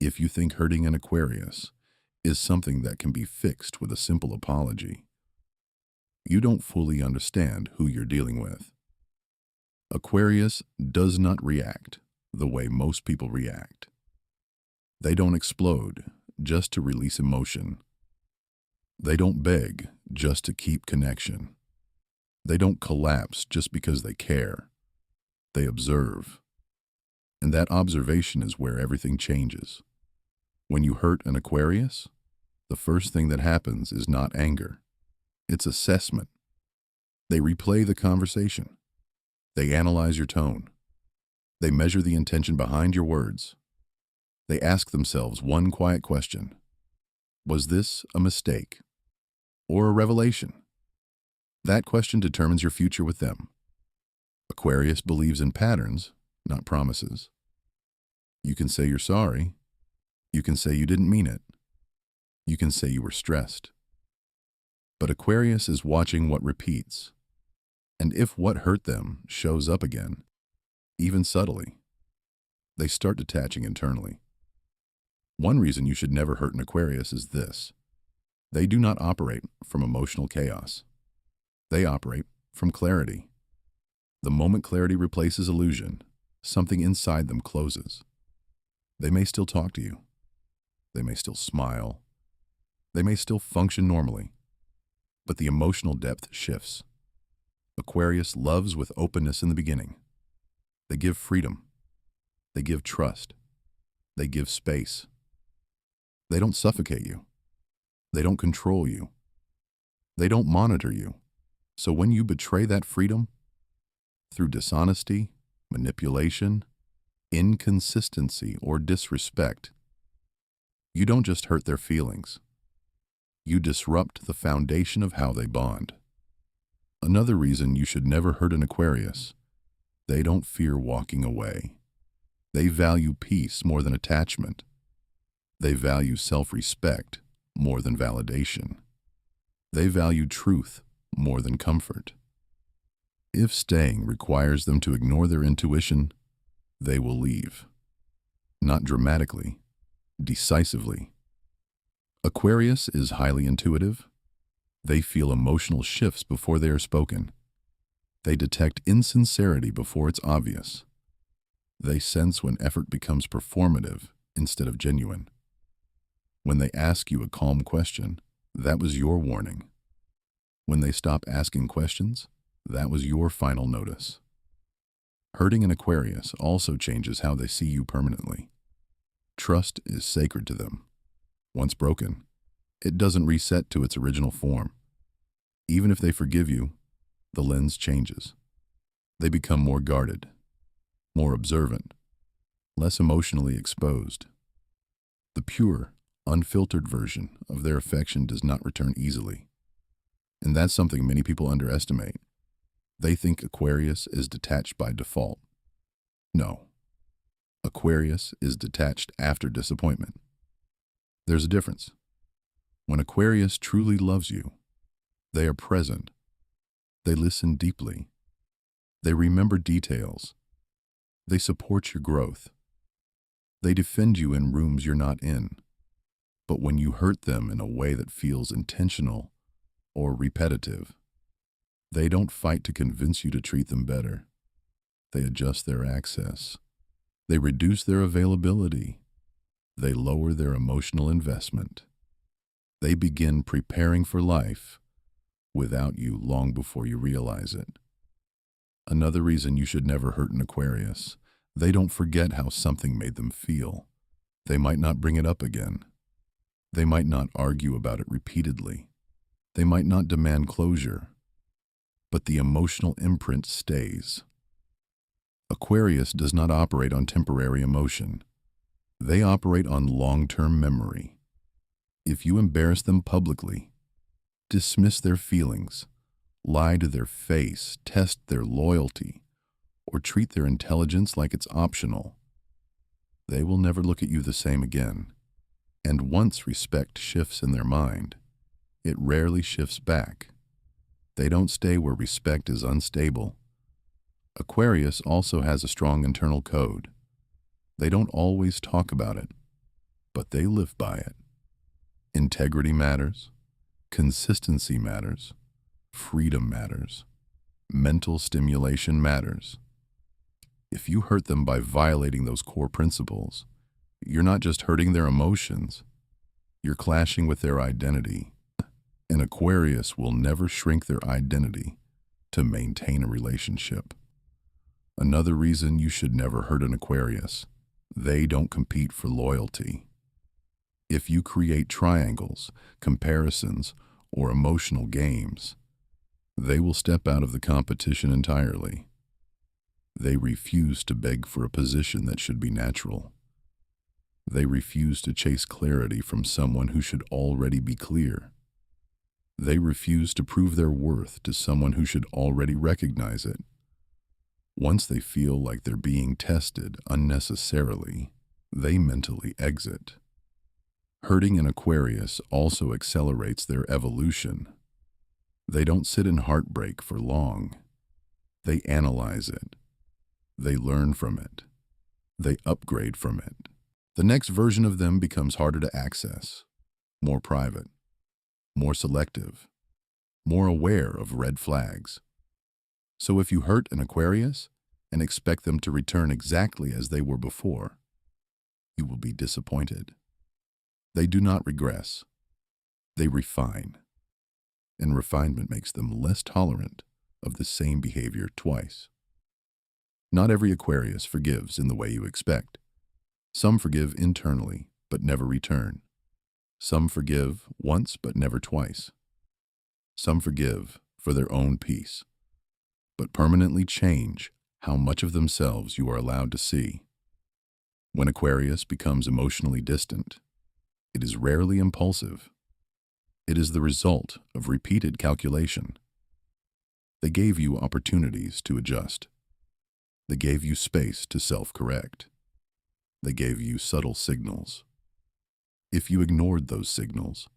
If you think hurting an Aquarius is something that can be fixed with a simple apology, you don't fully understand who you're dealing with. Aquarius does not react the way most people react. They don't explode just to release emotion. They don't beg just to keep connection. They don't collapse just because they care. They observe. And that observation is where everything changes. When you hurt an Aquarius, the first thing that happens is not anger. It's assessment. They replay the conversation. They analyze your tone. They measure the intention behind your words. They ask themselves one quiet question. Was this a mistake or a revelation? That question determines your future with them. Aquarius believes in patterns, not promises. You can say you're sorry. You can say you didn't mean it. You can say you were stressed. But Aquarius is watching what repeats. And if what hurt them shows up again, even subtly, they start detaching internally. One reason you should never hurt an Aquarius is this. They do not operate from emotional chaos. They operate from clarity. The moment clarity replaces illusion, something inside them closes. They may still talk to you. They may still smile. They may still function normally. But the emotional depth shifts. Aquarius loves with openness in the beginning. They give freedom. They give trust. They give space. They don't suffocate you. They don't control you. They don't monitor you. So when you betray that freedom, through dishonesty, manipulation, inconsistency, or disrespect, you don't just hurt their feelings. You disrupt the foundation of how they bond. Another reason you should never hurt an Aquarius: they don't fear walking away. They value peace more than attachment. They value self-respect more than validation. They value truth more than comfort. If staying requires them to ignore their intuition, they will leave. Not dramatically, decisively. Aquarius is highly intuitive. They feel emotional shifts before they are spoken. They detect insincerity before it's obvious. They sense when effort becomes performative instead of genuine. When they ask you a calm question, that was your warning. When they stop asking questions, that was your final notice. Hurting an Aquarius also changes how they see you permanently. Trust is sacred to them. Once broken, it doesn't reset to its original form. Even if they forgive you, the lens changes. They become more guarded, more observant, less emotionally exposed. The pure, unfiltered version of their affection does not return easily. And that's something many people underestimate. They think Aquarius is detached by default. No. Aquarius is detached after disappointment. There's a difference. When Aquarius truly loves you, they are present. They listen deeply. They remember details. They support your growth. They defend you in rooms you're not in. But when you hurt them in a way that feels intentional or repetitive, they don't fight to convince you to treat them better. They adjust their access. They reduce their availability. They lower their emotional investment. They begin preparing for life without you long before you realize it. Another reason you should never hurt an Aquarius: they don't forget how something made them feel. They might not bring it up again. They might not argue about it repeatedly. They might not demand closure. But the emotional imprint stays. Aquarius does not operate on temporary emotion. They operate on long-term memory. If you embarrass them publicly, dismiss their feelings, lie to their face, test their loyalty, or treat their intelligence like it's optional, they will never look at you the same again. And once respect shifts in their mind, it rarely shifts back. They don't stay where respect is unstable. Aquarius also has a strong internal code. They don't always talk about it, but they live by it. Integrity matters. Consistency matters. Freedom matters. Mental stimulation matters. If you hurt them by violating those core principles, you're not just hurting their emotions, you're clashing with their identity. An Aquarius will never shrink their identity to maintain a relationship. Another reason you should never hurt an Aquarius: they don't compete for loyalty. If you create triangles, comparisons, or emotional games, they will step out of the competition entirely. They refuse to beg for a position that should be natural. They refuse to chase clarity from someone who should already be clear. They refuse to prove their worth to someone who should already recognize it. Once they feel like they're being tested unnecessarily, they mentally exit. Hurting an Aquarius also accelerates their evolution. They don't sit in heartbreak for long. They analyze it. They learn from it. They upgrade from it. The next version of them becomes harder to access, more private, more selective, more aware of red flags. So if you hurt an Aquarius and expect them to return exactly as they were before, you will be disappointed. They do not regress. They refine. And refinement makes them less tolerant of the same behavior twice. Not every Aquarius forgives in the way you expect. Some forgive internally, but never return. Some forgive once, but never twice. Some forgive for their own peace, but permanently change how much of themselves you are allowed to see. When Aquarius becomes emotionally distant, it is rarely impulsive. It is the result of repeated calculation. They gave you opportunities to adjust. They gave you space to self-correct. They gave you subtle signals. If you ignored those signals,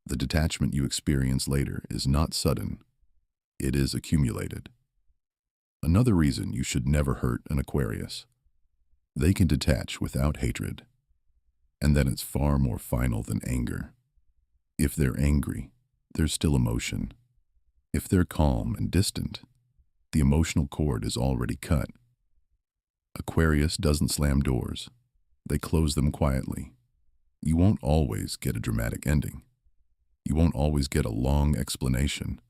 the detachment you experience later is not sudden. It is accumulated. Another reason you should never hurt an Aquarius: they can detach without hatred, and then it's far more final than anger. If they're angry, there's still emotion. If they're calm and distant, the emotional cord is already cut. Aquarius doesn't slam doors. They close them quietly. You won't always get a dramatic ending. You won't always get a long explanation.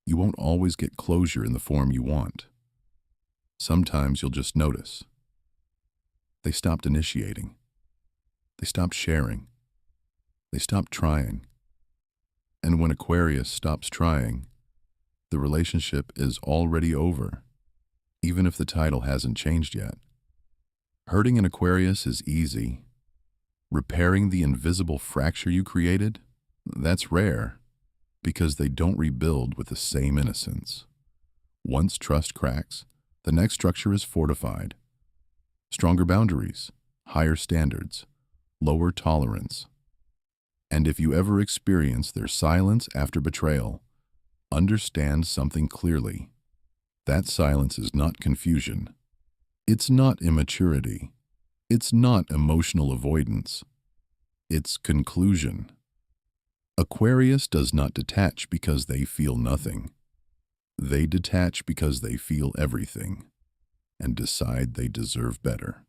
You won't always get closure in the form you want. Sometimes you'll just notice. They stopped initiating. They stopped sharing. They stopped trying. And when Aquarius stops trying, the relationship is already over, even if the title hasn't changed yet. Hurting an Aquarius is easy. Repairing the invisible fracture you created, that's rare, because they don't rebuild with the same innocence. Once trust cracks, the next structure is fortified. Stronger boundaries, higher standards, lower tolerance. And if you ever experience their silence after betrayal, understand something clearly. That silence is not confusion. It's not immaturity. It's not emotional avoidance. It's conclusion. Aquarius does not detach because they feel nothing. They detach because they feel everything and decide they deserve better.